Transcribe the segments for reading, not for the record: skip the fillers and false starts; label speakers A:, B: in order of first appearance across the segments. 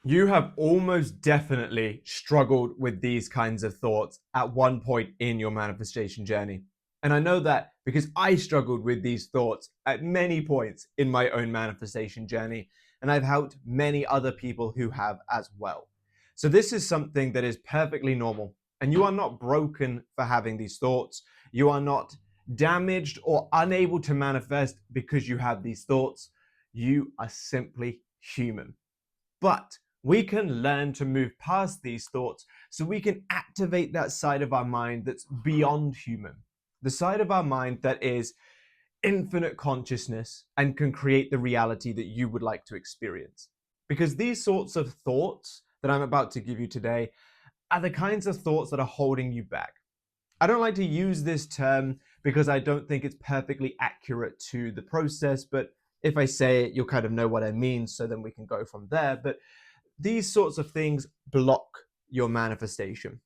A: You have almost definitely struggled with these kinds of thoughts at one point in your manifestation journey. And I know that because I struggled with these thoughts at many points in my own manifestation journey, and I've helped many other people who have as well. So, this is something that is perfectly normal, and you are not broken for having these thoughts. You are not damaged or unable to manifest because you have these thoughts. You are simply human. But we can learn to move past these thoughts so we can activate that side of our mind that's beyond human, the side of our mind that is infinite consciousness and can create the reality that you would like to experience. Because these sorts of thoughts that I'm about to give you today are the kinds of thoughts that are holding you back. I don't like to use this term because I don't think it's perfectly accurate to the process, but if I say it, you'll kind of know what I mean, so then we can go from there. But these sorts of things block your manifestation.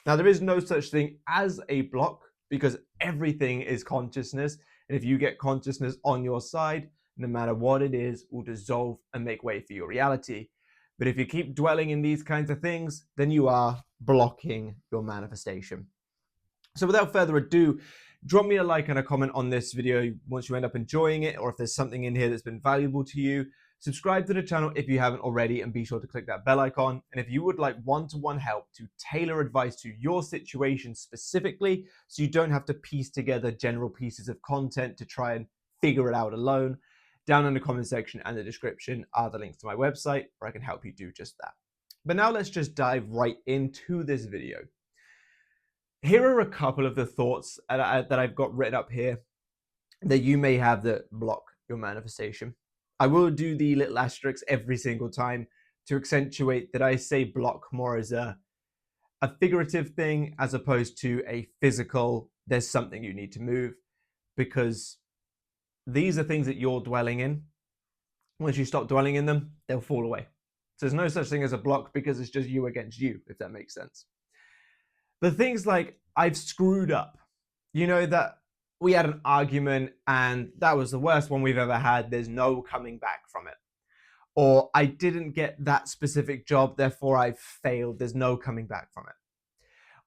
A: Now, there is no such thing as a block because everything is consciousness. And if you get consciousness on your side, no matter what it is, will dissolve and make way for your reality. But if you keep dwelling in these kinds of things, then you are blocking your manifestation. So without further ado, drop me a like and a comment on this video once you end up enjoying it, or if there's something in here that's been valuable to you. Subscribe to the channel if you haven't already, and be sure to click that bell icon. And if you would like one-to-one help to tailor advice to your situation specifically, so you don't have to piece together general pieces of content to try and figure it out alone, down in the comment section and the description are the links to my website where I can help you do just that. But now let's just dive right into this video. Here are a couple of the thoughts that I've got written up here that you may have that block your manifestation. I will do the little asterisks every single time to accentuate that I say block more as a figurative thing as opposed to a physical, there's something you need to move, because these are things that you're dwelling in. Once you stop dwelling in them, they'll fall away. So there's no such thing as a block because it's just you against you, if that makes sense. But things like, I've screwed up, that we had an argument and that was the worst one we've ever had, there's no coming back from it. Or I didn't get that specific job, therefore I've failed, there's no coming back from it.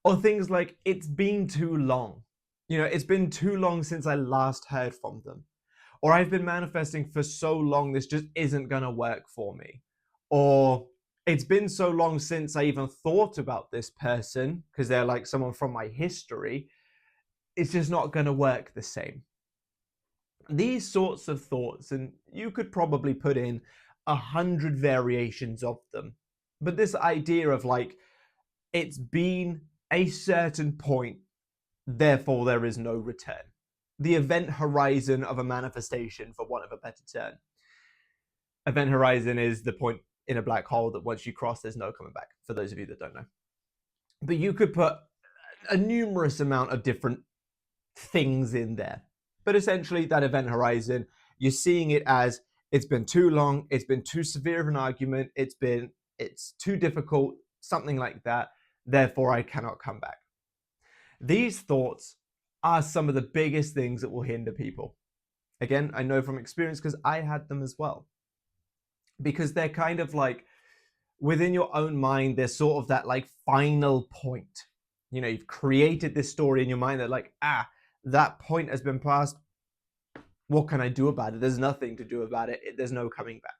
A: Or things like, it's been too long. It's been too long since I last heard from them. Or I've been manifesting for so long, this just isn't going to work for me. Or it's been so long since I even thought about this person because they're like someone from my history. It's just not going to work the same. These sorts of thoughts, and you could probably put in 100 variations of them. But this idea of like, it's been a certain point, therefore there is no return. The event horizon of a manifestation, for want of a better term. Event horizon is the point in a black hole that once you cross, there's no coming back, for those of you that don't know. But you could put a numerous amount of different things in there. But essentially, that event horizon, you're seeing it as, it's been too long, it's been too severe of an argument, it's too difficult, something like that, therefore I cannot come back. These thoughts are some of the biggest things that will hinder people. Again, I know from experience because I had them as well. Because they're kind of like, within your own mind, there's sort of that like final point. You've created this story in your mind that like, that point has been passed. What can I do about it? There's nothing to do about it. There's no coming back.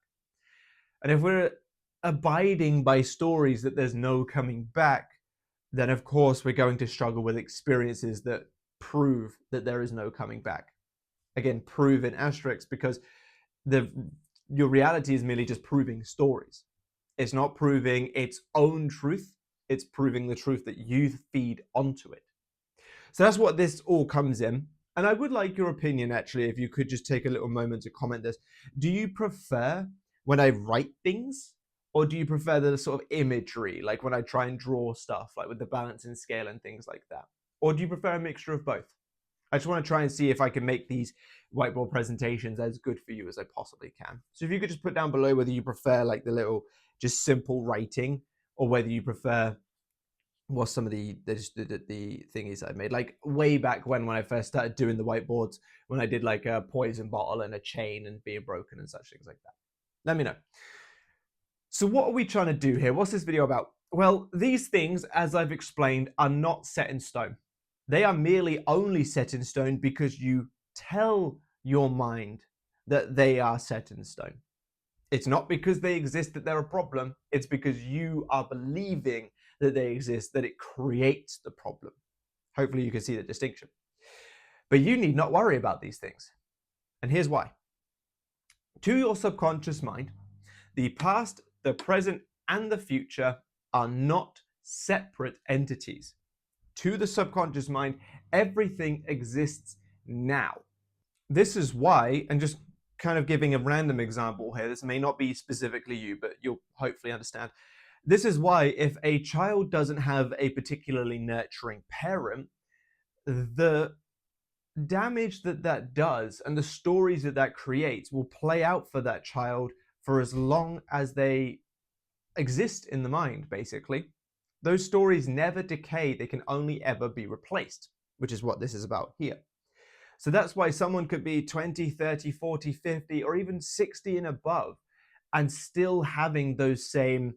A: And if we're abiding by stories that there's no coming back, then of course we're going to struggle with experiences that prove that there is no coming back. Again, prove in asterisks, because your reality is merely just proving stories. It's not proving its own truth. It's proving the truth that you feed onto it. So that's what this all comes in. And I would like your opinion, actually, if you could just take a little moment to comment this. Do you prefer when I write things, or do you prefer the sort of imagery, like when I try and draw stuff, like with the balancing scale and things like that? Or do you prefer a mixture of both? I just want to try and see if I can make these whiteboard presentations as good for you as I possibly can. So if you could just put down below whether you prefer like the little just simple writing, or whether you prefer some of the thingies I made, like way back when I first started doing the whiteboards, when I did like a poison bottle and a chain and being broken and such things like that. Let me know. So what are we trying to do here? What's this video about? Well, these things, as I've explained, are not set in stone. They are merely only set in stone because you tell your mind that they are set in stone. It's not because they exist that they're a problem. It's because you are believing that they exist that it creates the problem. Hopefully you can see the distinction. But you need not worry about these things. And here's why. To your subconscious mind, the past, the present, and the future are not separate entities. To the subconscious mind, everything exists now. This is why, and just kind of giving a random example here, this may not be specifically you, but you'll hopefully understand. This is why if a child doesn't have a particularly nurturing parent, the damage that that does and the stories that that creates will play out for that child for as long as they exist in the mind, basically. Those stories never decay, they can only ever be replaced, which is what this is about here. So that's why someone could be 20, 30, 40, 50, or even 60 and above, and still having those same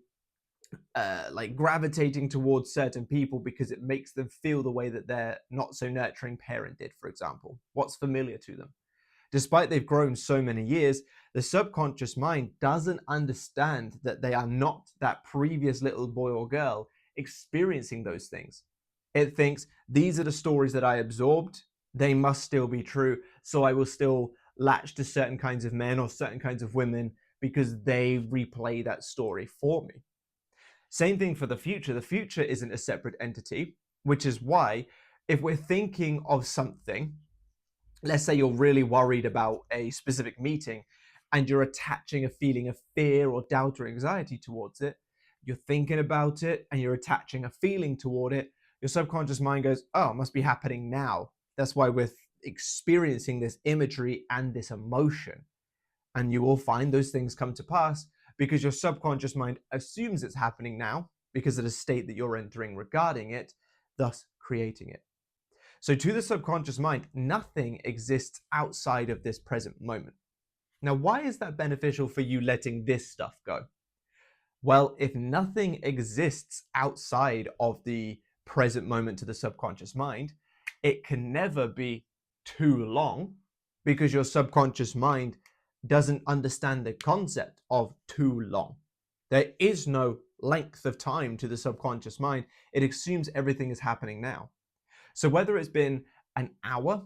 A: like gravitating towards certain people because it makes them feel the way that their not so nurturing parent did, for example, what's familiar to them. Despite they've grown so many years, the subconscious mind doesn't understand that they are not that previous little boy or girl experiencing those things. It thinks these are the stories that I absorbed, they must still be true, so I will still latch to certain kinds of men or certain kinds of women because they replay that story for me. Same thing for the future. The future isn't a separate entity, which is why if we're thinking of something, let's say you're really worried about a specific meeting and you're attaching a feeling of fear or doubt or anxiety towards it, you're thinking about it and you're attaching a feeling toward it, your subconscious mind goes, oh, it must be happening now. That's why we're experiencing this imagery and this emotion. And you will find those things come to pass because your subconscious mind assumes it's happening now because of the state that you're entering regarding it, thus creating it. So to the subconscious mind, nothing exists outside of this present moment. Now, why is that beneficial for you letting this stuff go? Well, if nothing exists outside of the present moment to the subconscious mind, it can never be too long because your subconscious mind doesn't understand the concept of too long. There is no length of time to the subconscious mind. It assumes everything is happening now. So whether it's been an hour,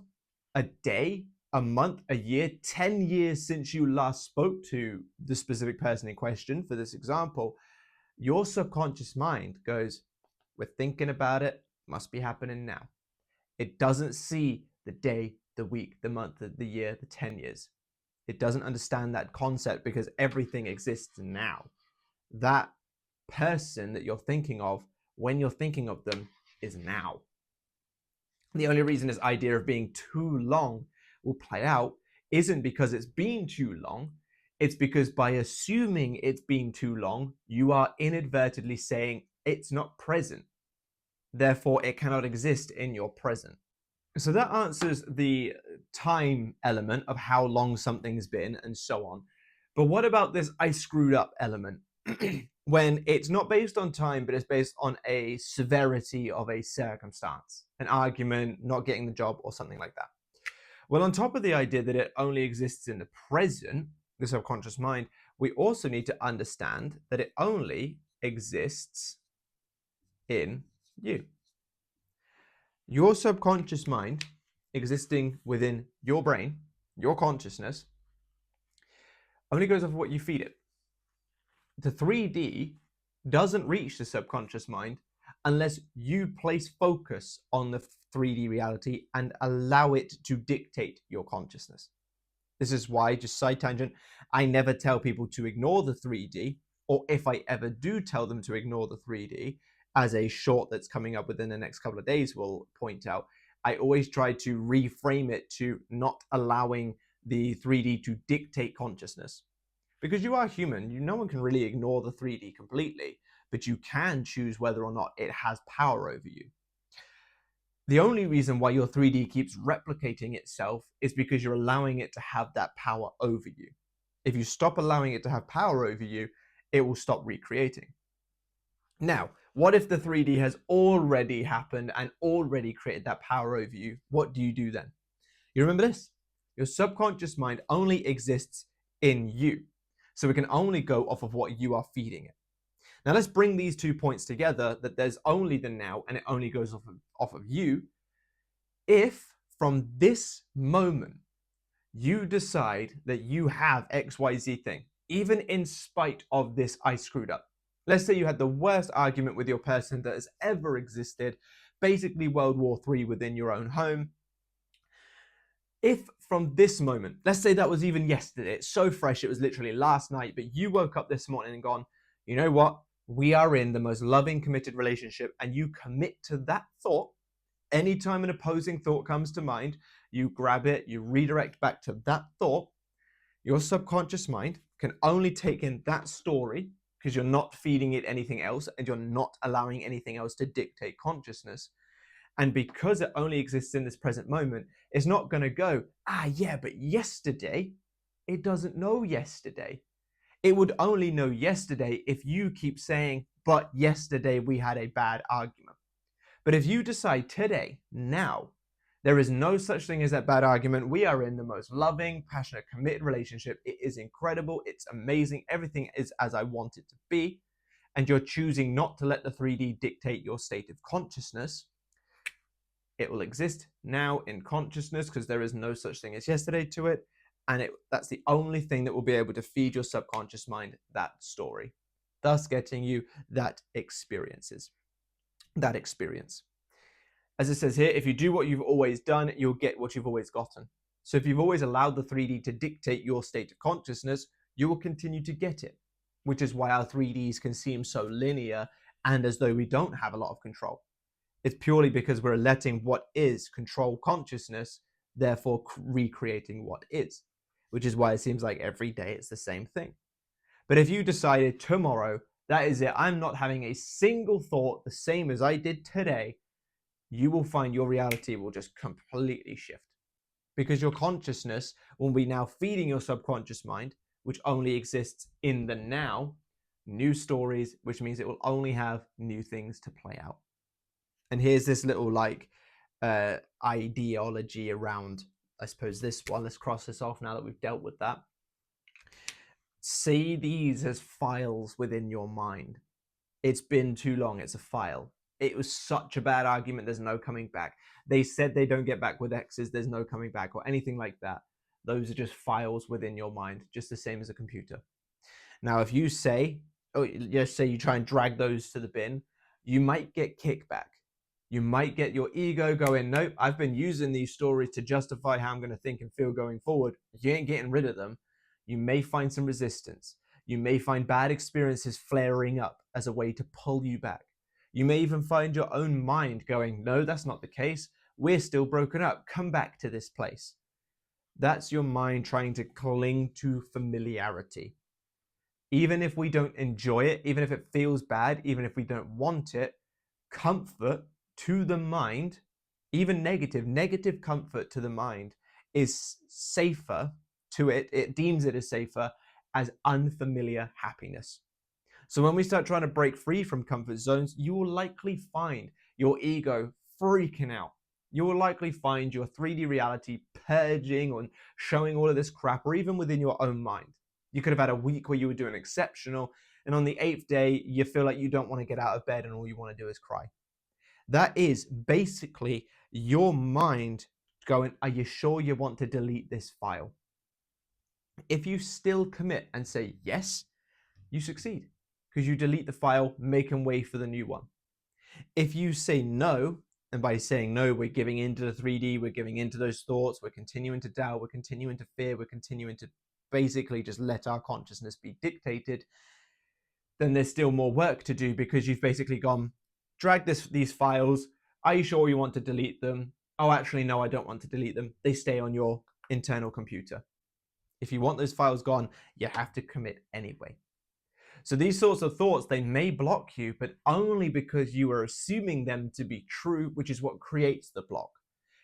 A: a day, a month, a year, 10 years since you last spoke to the specific person in question, for this example, your subconscious mind goes, we're thinking about it, must be happening now. It doesn't see the day, the week, the month, the year, the 10 years. It doesn't understand that concept because everything exists now. That person that you're thinking of, when you're thinking of them, is now. The only reason this idea of being too long will play out isn't because it's been too long. It's because by assuming it's been too long, you are inadvertently saying it's not present. Therefore, it cannot exist in your present. So that answers the time element of how long something's been and so on. But what about this I screwed up element? When it's not based on time, but it's based on a severity of a circumstance, an argument, not getting the job, or something like that. Well, on top of the idea that it only exists in the present, the subconscious mind, we also need to understand that it only exists in you. Your subconscious mind existing within your brain, your consciousness, only goes off what you feed it. The 3D doesn't reach the subconscious mind unless you place focus on the 3D reality and allow it to dictate your consciousness. This is why, just side tangent, I never tell people to ignore the 3D, or if I ever do tell them to ignore the 3D, as a short that's coming up within the next couple of days will point out, I always try to reframe it to not allowing the 3D to dictate consciousness. Because you are human, no one can really ignore the 3D completely, but you can choose whether or not it has power over you. The only reason why your 3D keeps replicating itself is because you're allowing it to have that power over you. If you stop allowing it to have power over you, it will stop recreating. Now, what if the 3D has already happened and already created that power over you? What do you do then? You remember this? Your subconscious mind only exists in you. So it can only go off of what you are feeding it. Now let's bring these 2 points together, that there's only the now and it only goes off of you. If from this moment you decide that you have XYZ thing, even in spite of this I screwed up. Let's say you had the worst argument with your person that has ever existed, basically World War III within your own home. If from this moment, let's say that was even yesterday, it's so fresh, it was literally last night, but you woke up this morning and gone, you know what? We are in the most loving, committed relationship, and you commit to that thought. Anytime an opposing thought comes to mind, you grab it, you redirect back to that thought. Your subconscious mind can only take in that story because you're not feeding it anything else and you're not allowing anything else to dictate consciousness. And because it only exists in this present moment, it's not going to go, yeah, but yesterday, it doesn't know yesterday. It would only know yesterday if you keep saying, but yesterday we had a bad argument. But if you decide today, now, there is no such thing as that bad argument. We are in the most loving, passionate, committed relationship. It is incredible. It's amazing. Everything is as I want it to be. And you're choosing not to let the 3D dictate your state of consciousness. It will exist now in consciousness because there is no such thing as yesterday to it. And that's the only thing that will be able to feed your subconscious mind that story, thus getting you that experience. As it says here, if you do what you've always done, you'll get what you've always gotten. So if you've always allowed the 3D to dictate your state of consciousness, you will continue to get it, which is why our 3Ds can seem so linear and as though we don't have a lot of control. It's purely because we're letting what is control consciousness, therefore recreating what is, which is why it seems like every day it's the same thing. But if you decided tomorrow, that is it, I'm not having a single thought the same as I did today, you will find your reality will just completely shift. Because your consciousness will be now feeding your subconscious mind, which only exists in the now, new stories, which means it will only have new things to play out. And here's this little ideology around, I suppose, this one. Let's cross this off now that we've dealt with that. See these as files within your mind. It's been too long. It's a file. It was such a bad argument. There's no coming back. They said they don't get back with exes. There's no coming back or anything like that. Those are just files within your mind, just the same as a computer. Now, if you say, just say you try and drag those to the bin, you might get kickback. You might get your ego going, nope, I've been using these stories to justify how I'm going to think and feel going forward. You ain't getting rid of them. You may find some resistance. You may find bad experiences flaring up as a way to pull you back. You may even find your own mind going, no, that's not the case. We're still broken up. Come back to this place. That's your mind trying to cling to familiarity. Even if we don't enjoy it, even if it feels bad, even if we don't want it, comfort to the mind, even negative comfort to the mind is safer to it. It deems it as safer as unfamiliar happiness. So when we start trying to break free from comfort zones, you will likely find your ego freaking out. You will likely find your 3D reality purging and showing all of this crap, or even within your own mind. You could have had a week where you were doing exceptional, and on the 8th day, you feel like you don't want to get out of bed and all you want to do is cry. That is basically your mind going, are you sure you want to delete this file? If you still commit and say yes, you succeed because you delete the file, making way for the new one. If you say no, and by saying no, we're giving into the 3D, we're giving into those thoughts, we're continuing to doubt, we're continuing to fear, we're continuing to basically just let our consciousness be dictated, then there's still more work to do because you've basically gone, drag these files. Are you sure you want to delete them? Oh, actually, no, I don't want to delete them. They stay on your internal computer. If you want those files gone, you have to commit anyway. So these sorts of thoughts, they may block you, but only because you are assuming them to be true, which is what creates the block.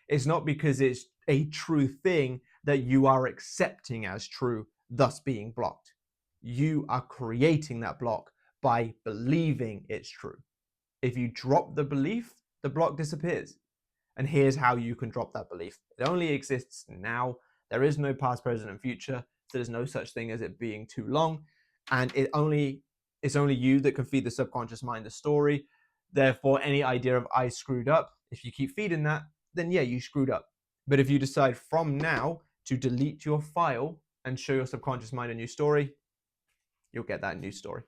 A: It's not because it's a true thing that you are accepting as true, thus being blocked. you are creating that block by believing it's true. If you drop the belief, the block disappears. And here's how you can drop that belief. It only exists now. There is no past, present, and future. So there's no such thing as it being too long. And it's only you that can feed the subconscious mind the story. Therefore, any idea of I screwed up, if you keep feeding that, then yeah, you screwed up. But if you decide from now to delete your file and show your subconscious mind a new story, you'll get that new story.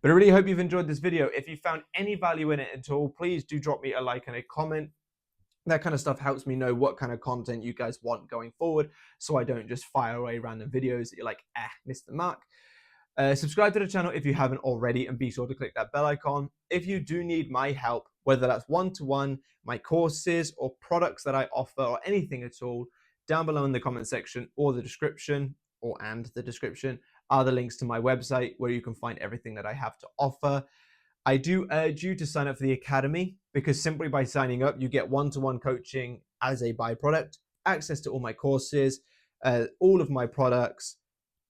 A: But I really hope you've enjoyed this video. If you found any value in it at all, please do drop me a like and a comment. That kind of stuff helps me know what kind of content you guys want going forward, so I don't just fire away random videos that you're like, missed the mark. Subscribe to the channel if you haven't already, and be sure to click that bell icon. If you do need my help, whether that's one-to-one, my courses, or products that I offer, or anything at all, down below in the comment section or the description, and the description, are the links to my website where you can find everything that I have to offer. I do urge you to sign up for the Academy, because simply by signing up, you get one-to-one coaching as a byproduct, access to all my courses, all of my products,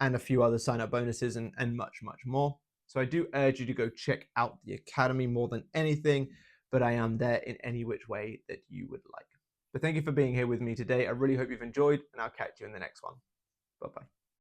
A: and a few other sign-up bonuses and much, much more. So I do urge you to go check out the Academy more than anything, but I am there in any which way that you would like. But thank you for being here with me today. I really hope you've enjoyed, and I'll catch you in the next one. Bye-bye.